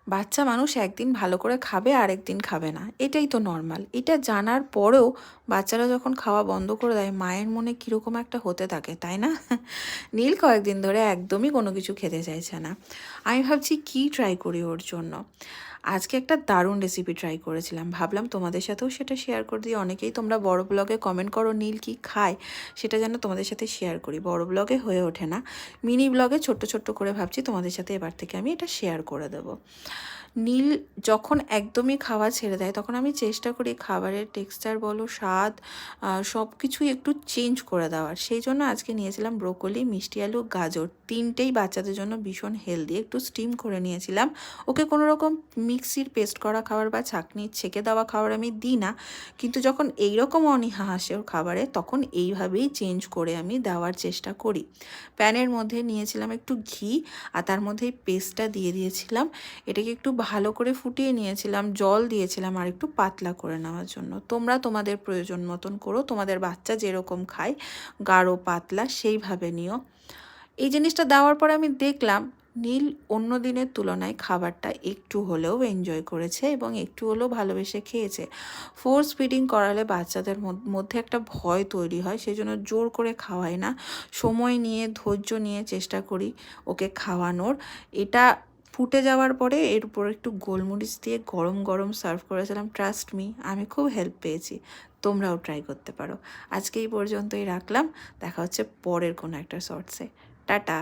বাচ্চা মানুষ একদিন ভালো করে খাবে আর একদিন খাবে না, এটাই তো নর্মাল। এটা জানার পরেও বাচ্চারা যখন খাওয়া বন্ধ করে দেয় মায়ের মনে কীরকম একটা হতে থাকে, তাই না? নীল কয়েকদিন ধরে একদমই কোনো কিছু খেতে চাইছে না। আমি ভাবছি কী ট্রাই করি ওর জন্য। আজকে একটা দারুণ রেসিপি ট্রাই করেছিলাম, ভাবলাম তোমাদের সাথেও সেটা শেয়ার করে দিই। অনেকেই তোমরা বড় ব্লগে কমেন্ট করো নীল কি খায়, সেটা যেন তোমাদের সাথে শেয়ার করি। বড় ব্লগে হয়ে ওঠে না, মিনি ব্লগে ছোট্ট ছোট্ট করে ভাবছি তোমাদের সাথে এবার থেকে আমি এটা শেয়ার করে দেবো। নীল যখন একদমই খাওয়া ছেড়ে দেয় তখন আমি চেষ্টা করি খাবারের টেক্সচার বলো, স্বাদ, সব কিছুই একটু চেঞ্জ করে দেওয়ার। সেই জন্য আজকে নিয়েছিলাম ব্রোকলি, মিষ্টি আলু, গাজর, তিনটেই বাচ্চাদের জন্য ভীষণ হেলদি। একটু স্টিম করে নিয়েছিলাম। ওকে কোনো রকম মিক্সির পেস্ট করা খাবার বা ছাঁকনি ছেঁকে দেওয়া খাবার আমি দিই না, কিন্তু যখন এইরকম অনীহা আসে ওর খাবারে তখন এইভাবেই চেঞ্জ করে আমি দেওয়ার চেষ্টা করি। প্যানের মধ্যে নিয়েছিলাম একটু ঘি, আর তার মধ্যে এই পেস্টটা দিয়ে দিয়েছিলাম। এটাকে একটু ভালো করে ফুটিয়ে নিয়েছিলাম, জল দিয়েছিলাম আর একটু পাতলা করে নেওয়ার জন্য। তোমরা তোমাদের প্রয়োজন মতন করো, তোমাদের বাচ্চা যেরকম খায় গাঢ় পাতলা সেইভাবে নিও। এই জিনিসটা দেওয়ার পর আমি দেখলাম নীল অন্য দিনের তুলনায় খাবারটা একটু হলেও এনজয় করেছে এবং একটু হলেও ভালোবেসে খেয়েছে। ফোর্স ফিডিং করালে বাচ্চাদের মধ্যে একটা ভয় তৈরি হয়, সেই জন্য জোর করে খাওয়াই না, সময় নিয়ে ধৈর্য নিয়ে চেষ্টা করি ওকে খাওয়ানোর। এটা ফুটে যাওয়ার পরে এর উপর একটু গোলমরিচ দিয়ে গরম গরম সার্ভ করেছিলাম। ট্রাস্ট মি, আমি খুব হেল্প পেয়েছি। তোমরাও ট্রাই করতে পারো। আজকে এই পর্যন্তই রাখলাম, দেখা হচ্ছে পরের কোনো একটা শর্টসে। টাটা।